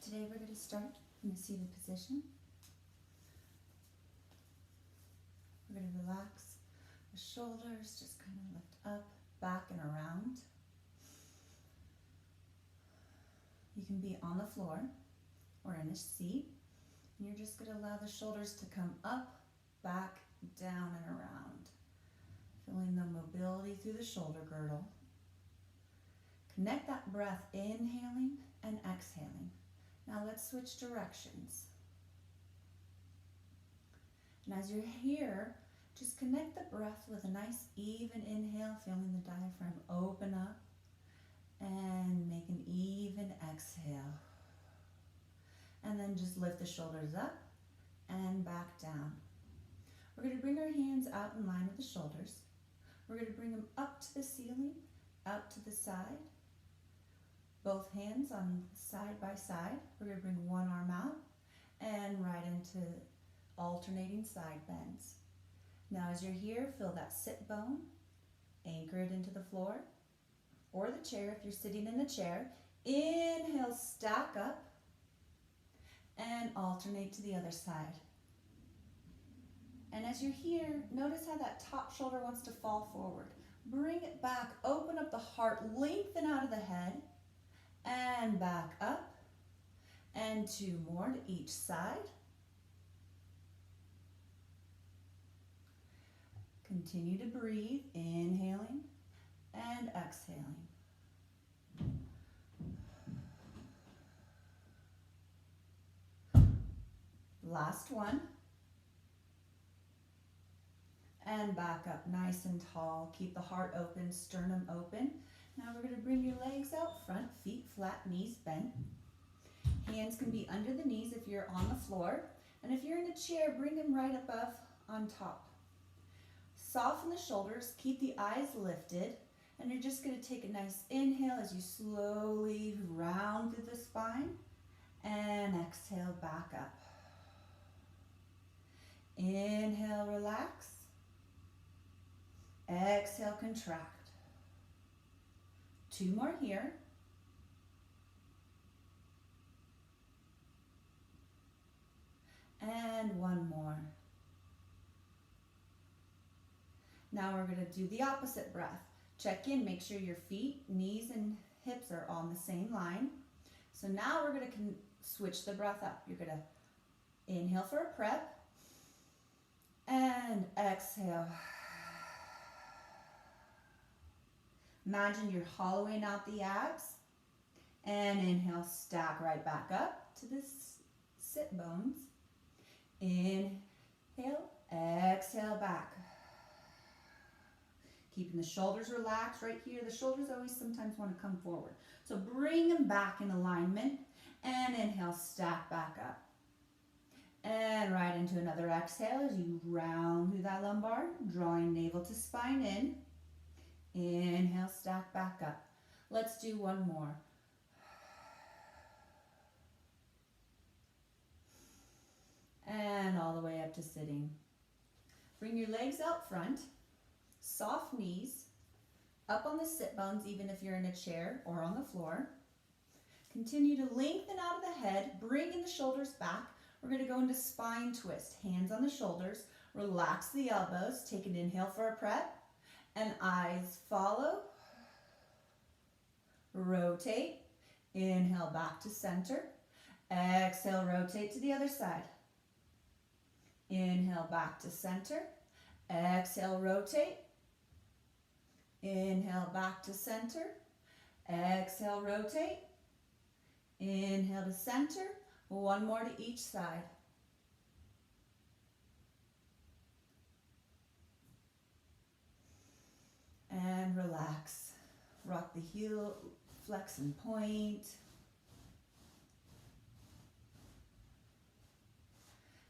Today we're going to start in a seated position. We're going to relax the shoulders, just kind of lift up, back, and around. You can be on the floor or in a seat, and you're just going to allow the shoulders to come up, back, down, and around. Feeling the mobility through the shoulder girdle. Connect that breath, inhaling and exhaling. Now let's switch directions. And as you're here, just connect the breath with a nice even inhale, feeling the diaphragm open up, and make an even exhale. And then just lift the shoulders up and back down. We're going to bring our hands out in line with the shoulders. We're going to bring them up to the ceiling, out to the side. Both hands on side by side. We're going to bring one arm out and right into alternating side bends. Now as you're here, feel that sit bone, anchor it into the floor or the chair if you're sitting in a chair. Inhale, stack up and alternate to the other side. And as you're here, notice how that top shoulder wants to fall forward. Bring it back, open up the heart, lengthen out of the head, and back up, and two more to each side. Continue to breathe, inhaling and exhaling. Last one. And back up nice and tall. Keep the heart open, sternum open. Now we're going to bring your legs out front, feet flat, knees bent. Hands can be under the knees if you're on the floor. And if you're in a chair, bring them right above on top. Soften the shoulders, keep the eyes lifted. And you're just going to take a nice inhale as you slowly round through the spine. And exhale back up. Inhale, relax. Exhale, contract. Two more here. And one more. Now we're going to do the opposite breath. Check in, make sure your feet, knees, and hips are on the same line. So now we're going to switch the breath up. You're going to inhale for a prep and exhale. Imagine you're hollowing out the abs, and inhale, stack right back up to the sit bones. Inhale, exhale back. Keeping the shoulders relaxed right here. The shoulders always sometimes want to come forward. So bring them back in alignment, and inhale, stack back up. And right into another exhale as you round through that lumbar, drawing navel to spine in. Inhale, stack back up. Let's do one more. And all the way up to sitting. Bring your legs out front, soft knees, up on the sit bones even if you're in a chair or on the floor. Continue to lengthen out of the head, bring in the shoulders back. We're going to go into spine twist. Hands on the shoulders, relax the elbows, take an inhale for a prep. And eyes follow, rotate, inhale back to center, exhale, rotate to the other side. Inhale back to center, exhale, rotate, inhale back to center, exhale, rotate, inhale to center, one more to each side. And relax. Rock the heel, flex and point.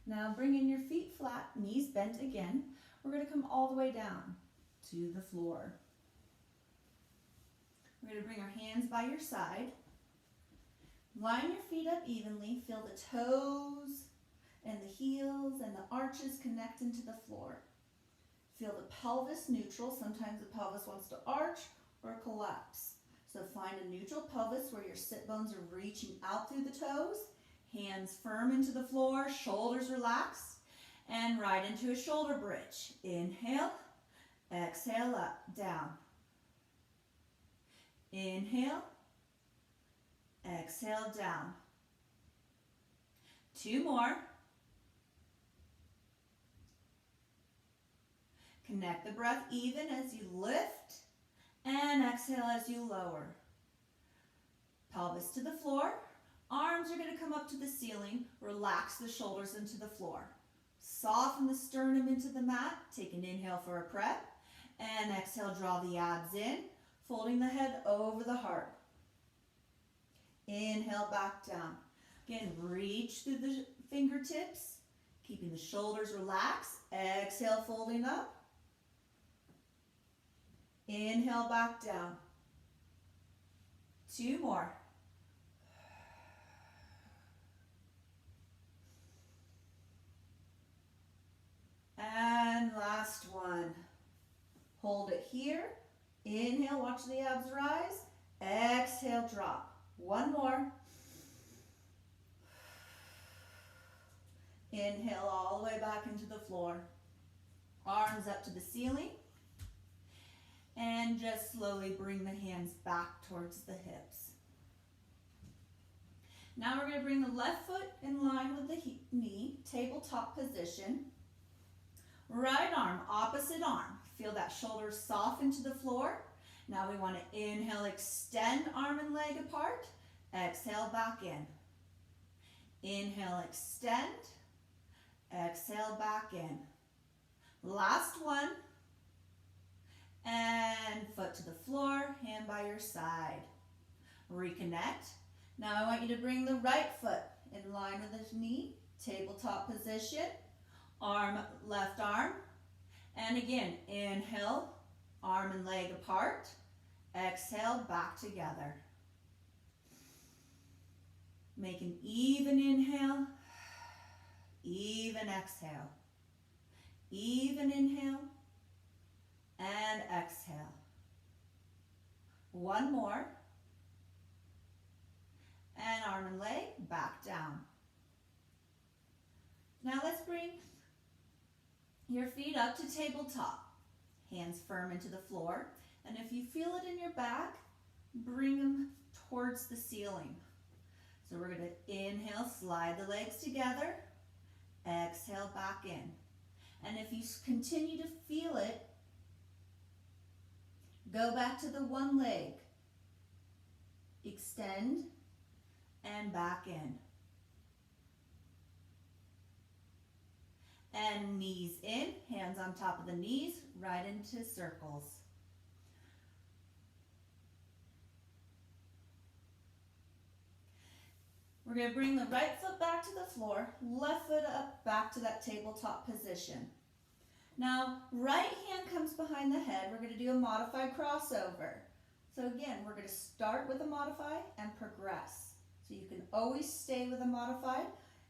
Now bring in your feet flat, knees bent again. We're going to come all the way down to the floor. We're going to bring our hands by your side. Line your feet up evenly. Feel the toes and the heels and the arches connect into the floor. Feel the pelvis neutral. Sometimes the pelvis wants to arch or collapse. So find a neutral pelvis where your sit bones are reaching out through the toes, hands firm into the floor, shoulders relaxed, and right into a shoulder bridge. Inhale, exhale up, down. Inhale, exhale, down. 2 more. Connect the breath even as you lift and exhale as you lower. Pelvis to the floor. Arms are going to come up to the ceiling. Relax the shoulders into the floor. Soften the sternum into the mat. Take an inhale for a prep. And exhale, draw the abs in, folding the head over the heart. Inhale, back down. Again, reach through the fingertips, keeping the shoulders relaxed. Exhale, folding up. Inhale, back down. 2 more. And last one. Hold it here. Inhale, watch the abs rise. Exhale, drop. 1 more. Inhale all the way back into the floor. Arms up to the ceiling. And just slowly bring the hands back towards the hips. Now we're going to bring the left foot in line with the knee, tabletop position. Right arm, opposite arm. Feel that shoulder soften to the floor. Now we want to inhale, extend arm and leg apart. Exhale, back in. Inhale, extend. Exhale, back in. Last one. And foot to the floor, hand by your side. Reconnect. Now I want you to bring the right foot in line with the knee, tabletop position. Arm, left arm. And again, inhale, arm and leg apart. Exhale, back together. Make an even inhale, even exhale. Even inhale and exhale. 1 more. And arm and leg back down. Now let's bring your feet up to tabletop. Hands firm into the floor. And if you feel it in your back, bring them towards the ceiling. So we're going to inhale, slide the legs together. Exhale, back in. And if you continue to feel it, go back to the one leg. Extend and back in. And knees in, hands on top of the knees, right into circles. We're going to bring the right foot back to the floor, left foot up, back to that tabletop position. Now, right hand comes behind the head. We're going to do a modified crossover. So again, we're going to start with a modified and progress. So you can always stay with a modified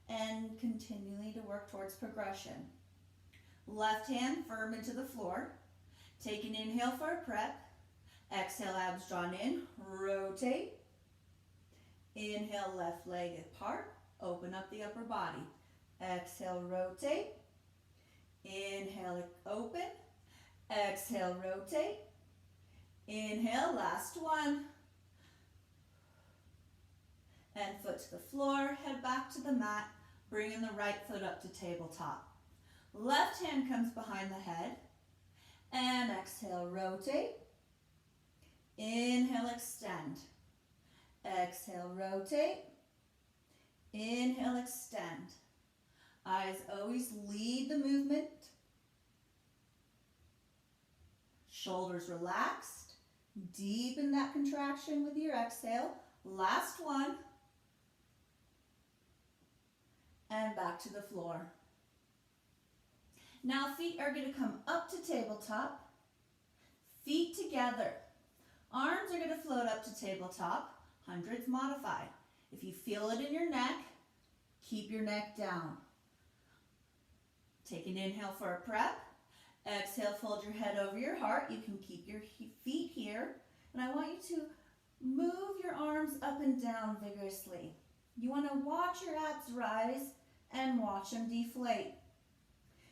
and continually to work towards progression. Left hand firm into the floor. Take an inhale for a prep. Exhale, abs drawn in. Rotate. Inhale, left leg apart. Open up the upper body. Exhale, rotate. Inhale, open. Exhale, rotate. Inhale, last one. And foot to the floor, head back to the mat, bringing the right foot up to tabletop. Left hand comes behind the head. And exhale, rotate. Inhale, extend. Exhale, rotate. Inhale, extend. Eyes always lead the movement. Shoulders relaxed. Deepen that contraction with your exhale. Last one. And back to the floor. Now feet are going to come up to tabletop. Feet together. Arms are going to float up to tabletop. Hundreds modified. If you feel it in your neck, keep your neck down. Take an inhale for a prep. Exhale, fold your head over your heart. You can keep your feet here. And I want you to Move your arms up and down vigorously. You want to watch your abs rise and watch them deflate.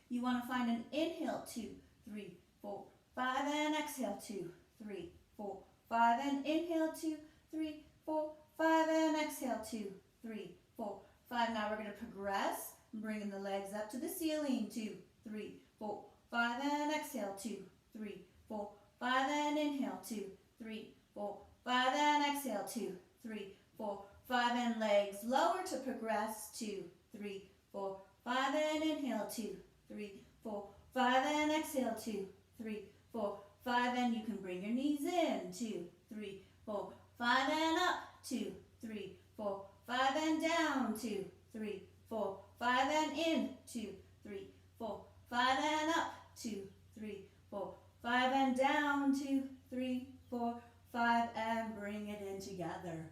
You want to find an inhale, 2, 3, 4, 5, and exhale, 2, 3, 4, 5, and inhale, 2, 3, 4, 5, and exhale, 2, 3, 4, 5. Now we're going to progress, bringing the legs up to the ceiling, 2, 3, 4, 5, and exhale, 2, 3, 4, 5, and inhale, 2, 3, 4, 5, and exhale, 2, 3, 4, 5, and legs lower to progress, 2, 3, 4, 5, and inhale, 2, 3, 4, 5, and exhale, 2, 3, 4, 5, and you can bring your knees in, 2, 3, 4, 5, and up, 2, 3, 4, 5, and down, 2, 3, 4, 5, and in, 2, 3, 4, 5, and up, 2, 3, 4, 5, and down, 2, 3, 4, 5, and bring it in together.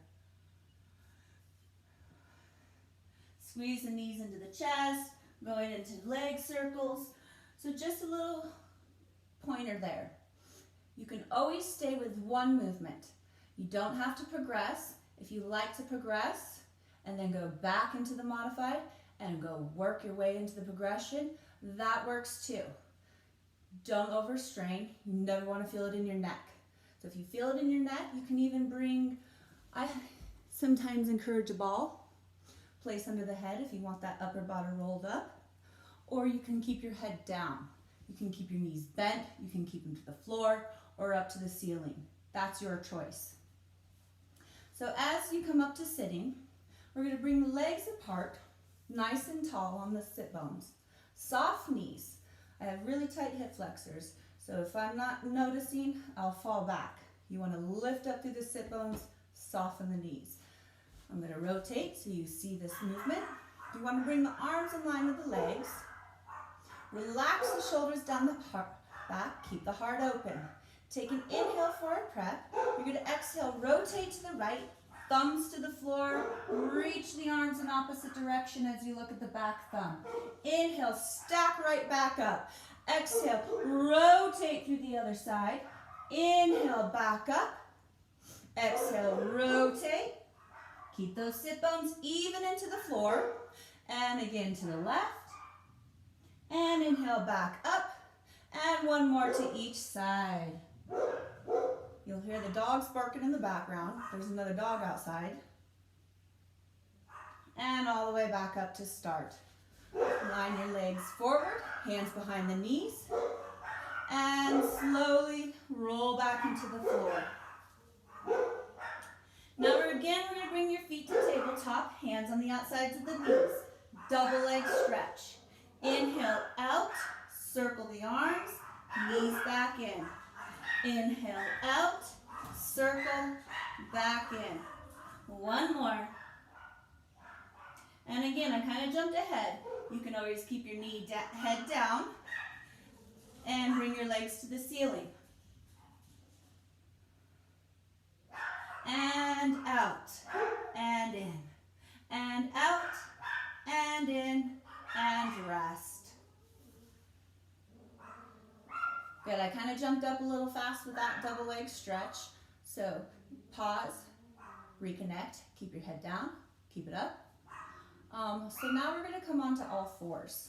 Squeeze the knees into the chest, going into leg circles. So just a little pointer there. You can always stay with one movement. You don't have to progress. If you like to progress and then go back into the modified and go work your way into the progression, that works too. Don't overstrain. You never want to feel it in your neck. So if you feel it in your neck, you can even bring, I sometimes encourage a ball. Place under the head if you want that upper body rolled up. Or you can keep your head down. You can keep your knees bent, you can keep them to the floor or up to the ceiling. That's your choice. So as you come up to sitting, we're going to bring the legs apart, nice and tall on the sit bones. Soft knees. I have really tight hip flexors, so if I'm not noticing, I'll fall back. You want to lift up through the sit bones, soften the knees. I'm going to rotate so you see this movement. You want to bring the arms in line with the legs. Relax the shoulders down the back. Keep the heart open. Take an inhale for a prep. You're going to exhale, rotate to the right, thumbs to the floor. Reach the arms in opposite direction as you look at the back thumb. Inhale, stack right back up. Exhale, rotate through the other side. Inhale, back up. Exhale, rotate. Keep those sit bones even into the floor. And again to the left. And inhale, back up. And one more to each side. You'll hear the dogs barking in the background. There's another dog outside. And all the way back up to start. Line your legs forward, hands behind the knees. And slowly roll back into the floor. Now again, we're going to bring your feet to tabletop, hands on the outsides of the knees. Double leg stretch. Inhale out, circle the arms, knees back in. Inhale out, circle, back in. One more. And again, I kind of jumped ahead. You can always keep your head down and bring your legs to the ceiling. And out, and in, and out, and in, and rest. Good, I kind of jumped up a little fast with that double leg stretch. So pause, reconnect, keep your head down, keep it up. So now we're going to come on to all fours.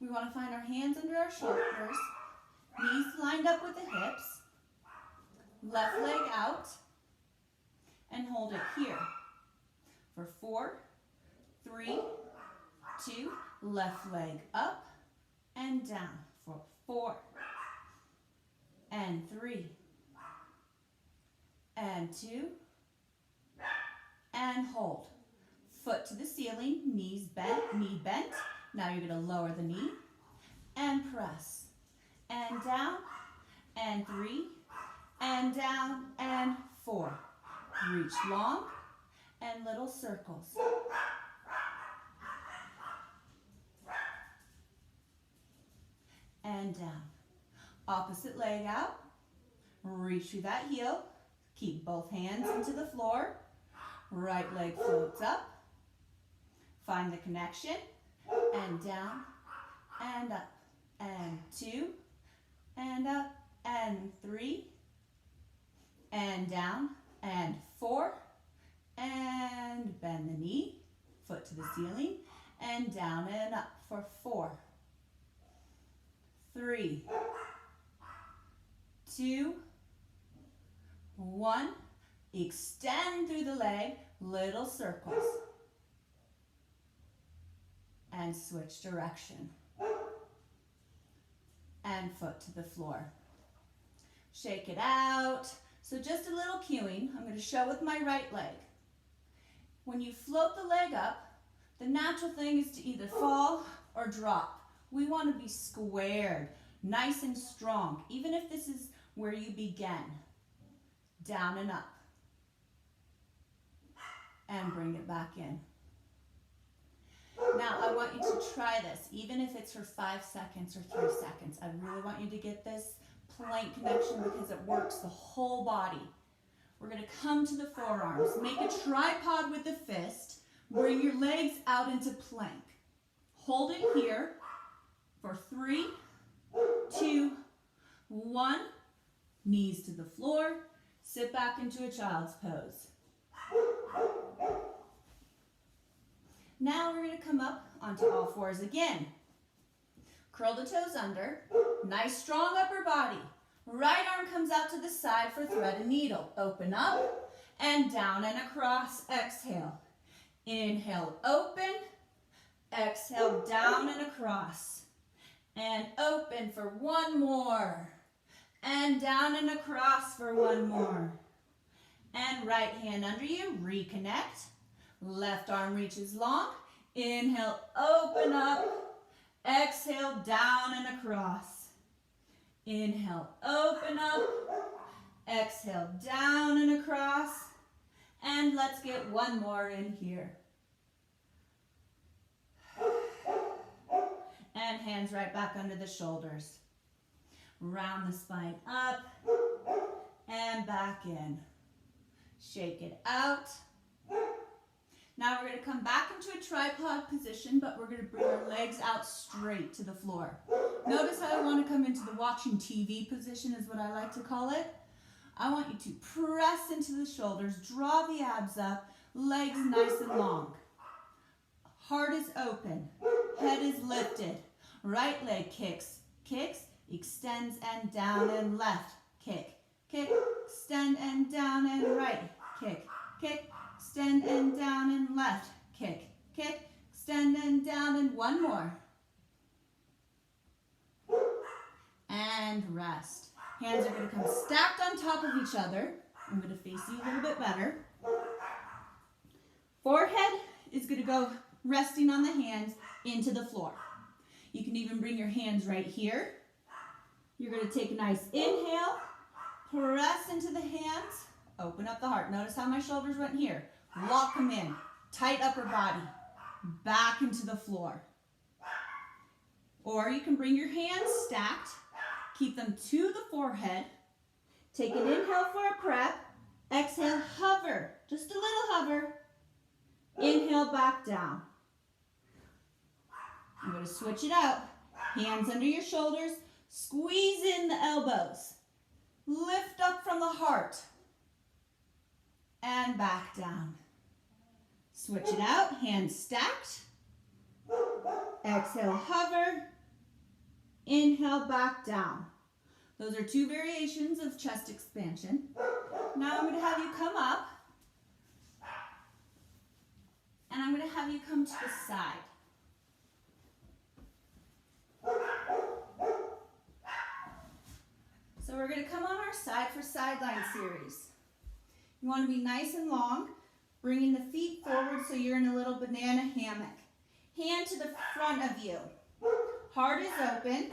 We want to find our hands under our shoulders, knees lined up with the hips, left leg out, and hold it here for 4, 3, 2, left leg up and down for 4, and 3, and 2, and hold. Foot to the ceiling, knees bent, knee bent. Now you're going to lower the knee and press. And down, and 3, and down, and 4. Reach long and little circles. And down. Opposite leg out. Reach through that heel. Keep both hands into the floor. Right leg floats up. Find the connection. And down and up. And 2, and up, and 3, and down, and 4, and bend the knee, foot to the ceiling, and down and up for 4, 3, 2, 1. Extend through the leg, little circles, and switch direction, and foot to the floor. Shake it out. So just a little cueing. I'm going to show with my right leg. When you float the leg up, the natural thing is to either fall or drop. We want to be squared, nice and strong, even if this is where you begin. Down and up. And bring it back in. Now I want you to try this, even if it's for 5 seconds or 3 seconds. I really want you to get this plank connection because it works the whole body. We're going to come to the forearms. Make a tripod with the fist. Bring your legs out into plank. Hold it here for 3, 2, 1. Knees to the floor. Sit back into a child's pose. Now we're going to come up onto all fours again. Curl the toes under. Nice strong upper body. Right arm comes out to the side for thread and needle. Open up and down and across. Exhale. Inhale, open. Exhale, down and across. And open for 1 more. And down and across for 1 more. And right hand under you. Reconnect. Left arm reaches long. Inhale, open up. Exhale, down and across. Inhale, open up. Exhale, down and across. And let's get 1 more in here. And hands right back under the shoulders. Round the spine up and back in. Shake it out. Now we're going to come back into a tripod position, but we're going to bring our legs out straight to the floor. Notice how I want to come into the watching TV position is what I like to call it. I want you to press into the shoulders, draw the abs up, legs nice and long. Heart is open, head is lifted. Right leg kicks, kicks, extends and down and left. Kick, kick, extend and down and right. Kick, kick, extend and down and left. Kick, kick, extend and down and 1 more. And rest. Hands are going to come stacked on top of each other. I'm going to face you a little bit better. Forehead is going to go resting on the hands into the floor. You can even bring your hands right here. You're going to take a nice inhale, press into the hands, open up the heart. Notice how my shoulders went here. Lock them in. Tight upper body. Back into the floor. Or you can bring your hands stacked. Keep them to the forehead. Take an inhale for a prep. Exhale, hover. Just a little hover. Inhale, back down. I'm going to switch it out. Hands under your shoulders. Squeeze in the elbows. Lift up from the heart. And back down. Switch it out. Hands stacked. Exhale, hover. Inhale, back down. Those are 2 variations of chest expansion. Now I'm going to have you come up. And I'm going to have you come to the side. So we're going to come on our side for sideline series. You want to be nice and long, bringing the feet forward so you're in a little banana hammock. Hand to the front of you. Heart is open.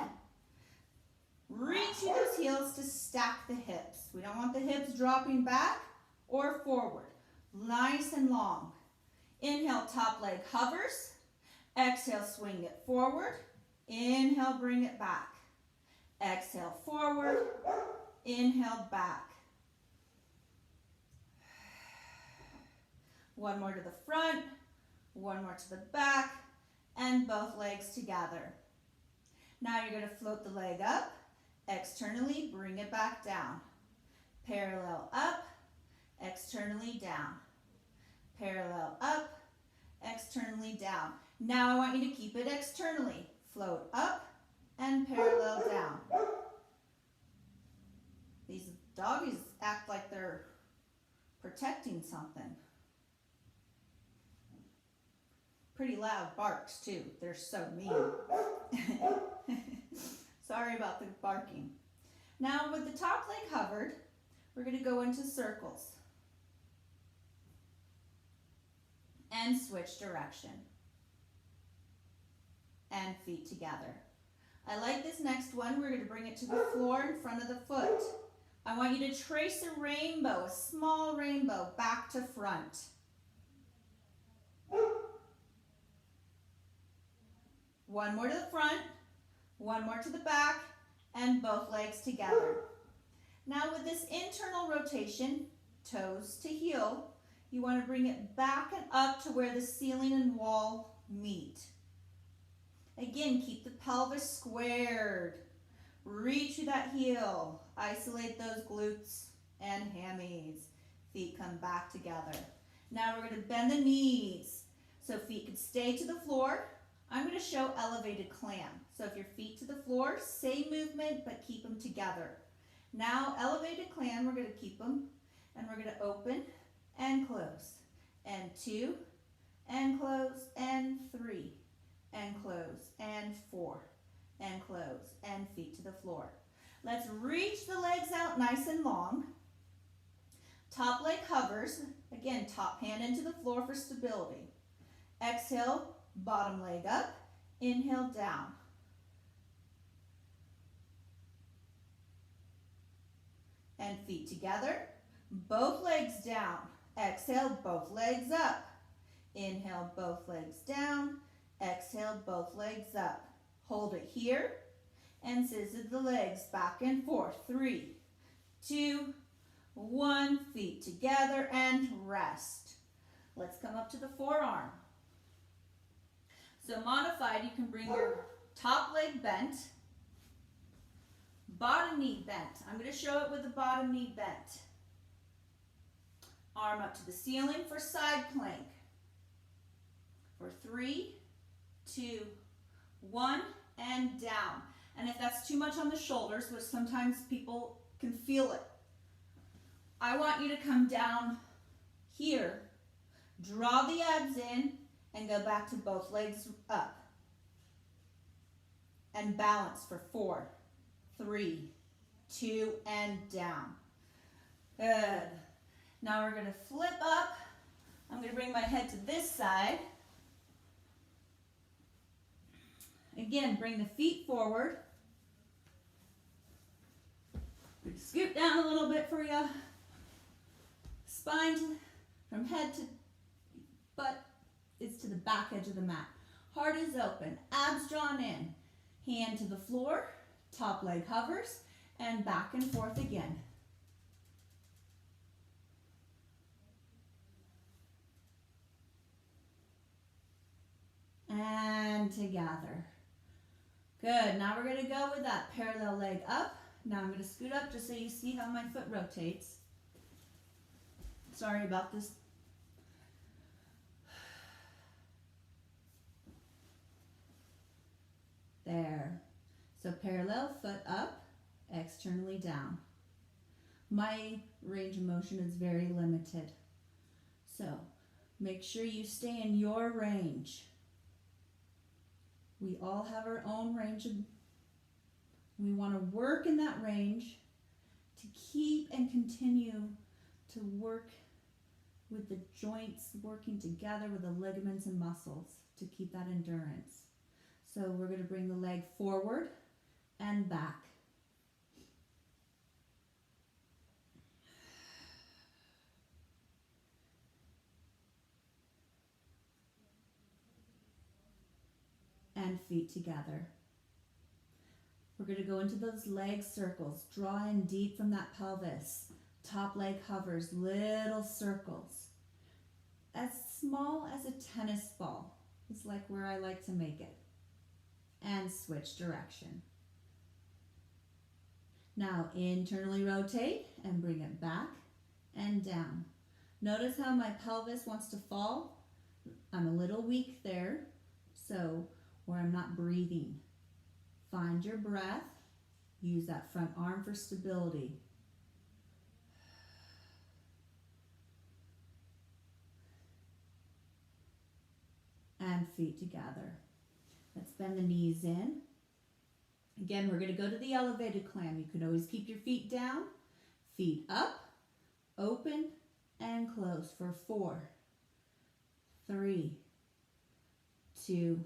Reach through those heels to stack the hips. We don't want the hips dropping back or forward. Nice and long. Inhale, top leg hovers. Exhale, swing it forward. Inhale, bring it back. Exhale, forward. Inhale, back. 1 more to the front. 1 more to the back. And both legs together. Now you're going to float the leg up externally, bring it back down. Parallel up, externally down. Parallel up, externally down. Now I want you to keep it externally. Float up and parallel down. These doggies act like they're protecting something. Pretty loud barks too. They're so mean. Sorry about the barking. Now with the top leg hovered, we're going to go into circles and switch direction and feet together. I like this next one. We're going to bring it to the floor in front of the foot. I want you to trace a rainbow, a small rainbow, back to front. One more to the front, one more to the back, and both legs together. Now with this internal rotation, toes to heel, you want to bring it back and up to where the ceiling and wall meet. Again, keep the pelvis squared. Reach through that heel. Isolate those glutes and hammies. Feet come back together. Now we're going to bend the knees so feet can stay to the floor. I'm going to show elevated clam. So if your feet to the floor, same movement, but keep them together. Now elevated clam, we're going to keep them, and we're going to open and close. And 2, and close, and 3, and close, and 4, and close, and feet to the floor. Let's reach the legs out nice and long. Top leg hovers. Again, top hand into the floor for stability. Exhale, bottom leg up. Inhale, down. And feet together. Both legs down. Exhale, both legs up. Inhale, both legs down. Exhale, both legs up. Hold it here and scissor the legs back and forth. 3, 2, 1. Feet together and rest. Let's come up to the forearm. So modified, you can bring your top leg bent, bottom knee bent. I'm going to show it with the bottom knee bent. Arm up to the ceiling for side plank. For 3, 2, 1, and down. And if that's too much on the shoulders, which sometimes people can feel it, I want you to come down here, draw the abs in, and go back to both legs up. And balance for 4, 3, 2, and down. Good. Now we're going to flip up. I'm going to bring my head to this side. Again, bring the feet forward. Scoot down a little bit for you. Spine from head to butt is to the back edge of the mat. Heart is open, abs drawn in. Hand to the floor, top leg hovers, and back and forth again. And together. Good, now we're going to go with that parallel leg up. Now I'm going to scoot up just so you see how my foot rotates. Sorry about this. There. So parallel, foot up, externally down. My range of motion is very limited. So make sure you stay in your range. We all have our own range of, we want to work in that range to keep and continue to work with the joints working together with the ligaments and muscles to keep that endurance. So we're going to bring the leg forward and back. And feet together. We're going to go into those leg circles. Draw in deep from that pelvis. Top leg hovers, little circles. As small as a tennis ball is like where I like to make it. And switch direction. Now internally rotate and bring it back and down. Notice how my pelvis wants to fall. I'm a little weak there, so where I'm not breathing. Find your breath. Use that front arm for stability. And feet together. Let's bend the knees in. Again, we're going to go to the elevated clam. You can always keep your feet down, feet up, open, and close for 4, 3, 2,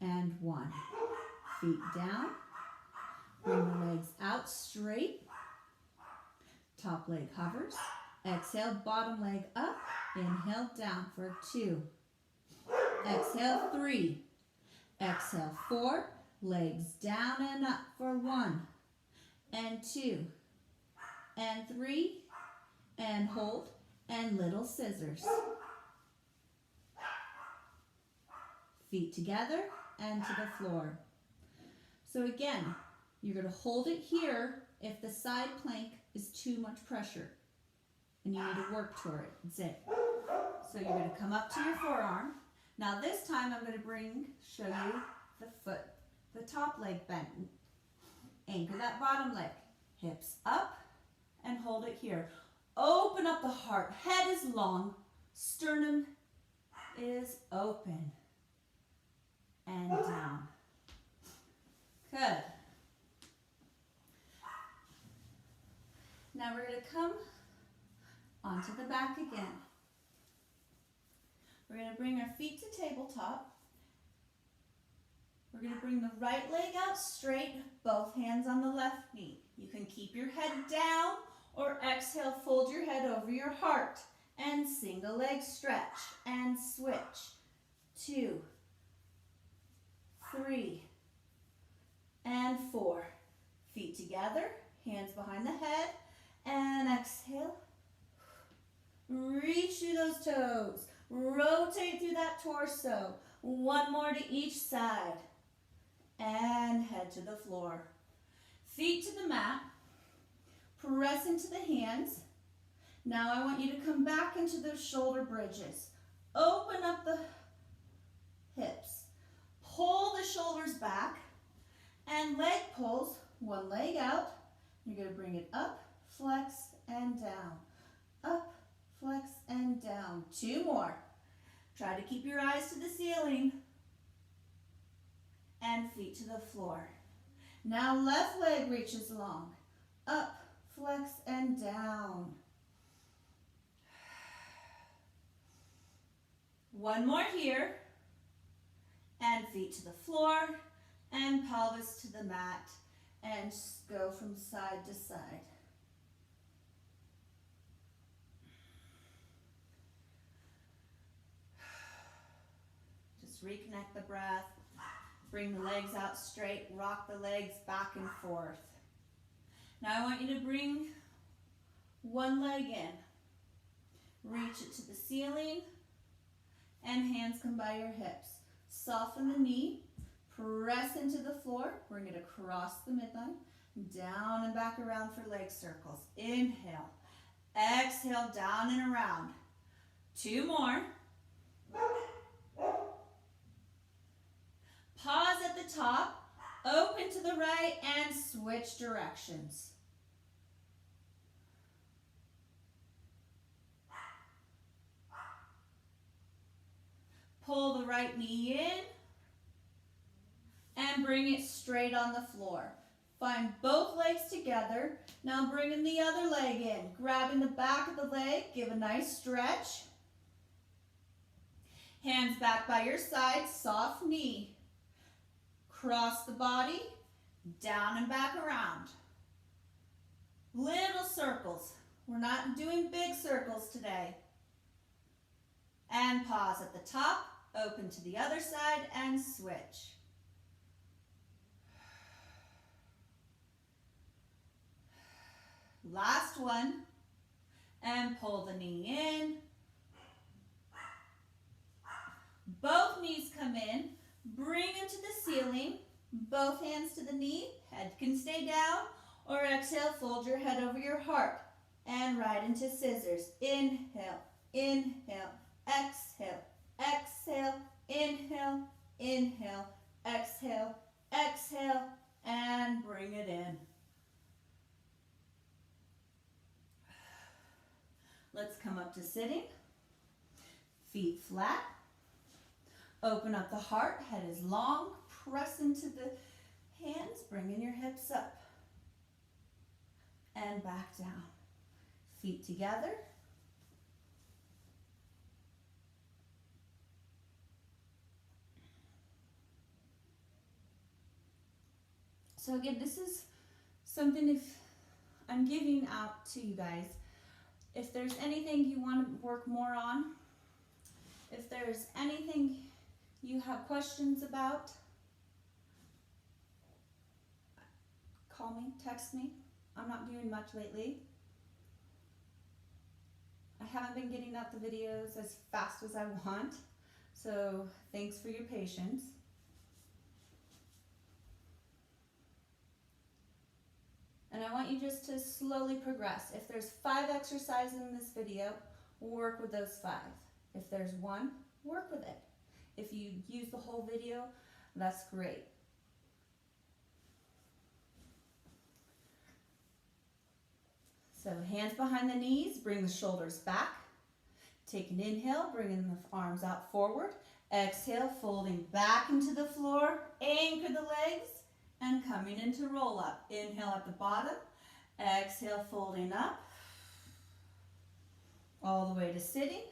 and 1. Feet down. Bring the legs out straight. Top leg hovers. Exhale, bottom leg up. Inhale, down for 2. Exhale, 3. Exhale, 4. Legs down and up for 1, and 2, and 3, and hold, and little scissors. Feet together and to the floor. So again, you're going to hold it here if the side plank is too much pressure and you need to work toward it. That's it. So you're going to come up to your forearm. Now this time I'm going to show you the foot. The top leg bent. Anchor that bottom leg. Hips up and hold it here. Open up the heart. Head is long. Sternum is open. And down. Good. Now we're going to come onto the back again. We're going to bring our feet to tabletop. We're going to bring the right leg out straight, both hands on the left knee. You can keep your head down or exhale, fold your head over your heart and single leg stretch and switch. 2, 3, and 4. Feet together, hands behind the head, and exhale. Reach through those toes. Rotate through that torso. 1 more to each side. And head to the floor. Feet to the mat. Press into the hands. Now I want you to come back into those shoulder bridges. Open up the hips. Pull the shoulders back. And leg pulls. 1 leg out. You're going to bring it up, flex, and down. Up, flex, and down. 2 more. Try to keep your eyes to the ceiling. And feet to the floor. Now left leg reaches long. Up, flex, and down. 1 more here. And feet to the floor. And pelvis to the mat. And go from side to side. Just reconnect the breath. Bring the legs out straight, rock the legs back and forth. Now I want you to bring 1 leg in. Reach it to the ceiling and hands come by your hips. Soften the knee, press into the floor, bring it across the midline, down and back around for leg circles. Inhale, exhale, down and around. 2 more. Pause at the top, open to the right, and switch directions. Pull the right knee in, and bring it straight on the floor. Find both legs together. Now bringing the other leg in, grabbing the back of the leg, give a nice stretch. Hands back by your side, soft knee. Cross the body, down and back around. Little circles. We're not doing big circles today. And pause at the top, open to the other side, and switch. Last one. And pull the knee in. Both knees come in. Bring them to the ceiling, both hands to the knee, head can stay down, Or exhale, fold your head over your heart and right into scissors. Inhale, inhale, exhale, exhale, inhale, inhale, exhale, exhale, and bring it in. Let's come up to sitting. Feet flat. Open up the heart, head is long. Press into the hands, bringing your hips up. And back down. Feet together. So again, this is something if I'm giving out to you guys. If there's anything you want to work more on, if there's anything you have questions about, call me, text me. I'm not doing much lately. I haven't been getting out the videos as fast as I want, so thanks for your patience. And I want you just to slowly progress. If there's 5 exercises in this video, work with those 5. If there's 1, work with it. If you use the whole video, that's great. So hands behind the knees, bring the shoulders back. Take an inhale, bringing the arms out forward. Exhale, folding back into the floor. Anchor the legs and coming into roll up. Inhale at the bottom. Exhale, folding up. All the way to sitting.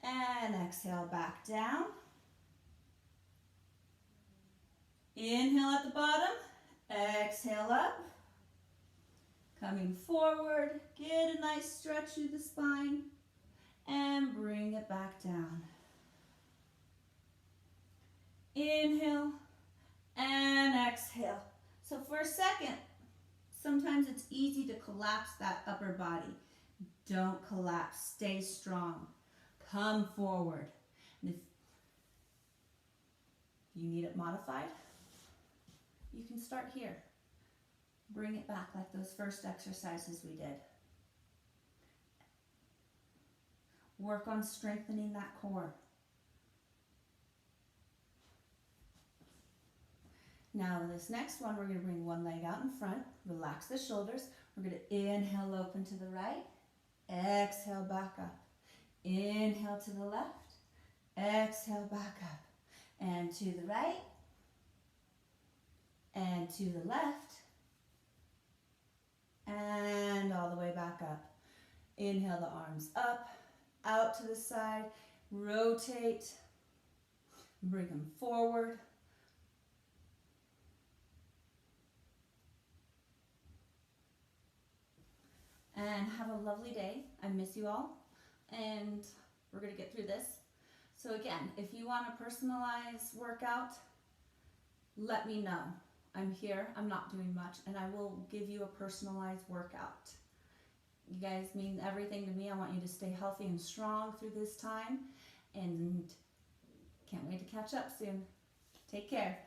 And exhale, back down. Inhale at the bottom. Exhale up. Coming forward, get a nice stretch through the spine, and bring it back down. Inhale, and exhale. So for a second, sometimes it's easy to collapse that upper body. Don't collapse, stay strong. Come forward. And if you need it modified, you can start here. Bring it back like those first exercises we did. Work on strengthening that core. Now this next one, we're going to bring one leg out in front. Relax the shoulders. We're going to inhale, open to the right. Exhale, back up. Inhale to the left. Exhale, back up. And to the right. And to the left. And all the way back up. Inhale the arms up, out to the side, rotate, bring them forward. And have a lovely day. I miss you all, and we're going to get through this. So again, if you want a personalized workout, let me know. I'm here, I'm not doing much, and I will give you a personalized workout. You guys mean everything to me. I want you to stay healthy and strong through this time, and can't wait to catch up soon. Take care.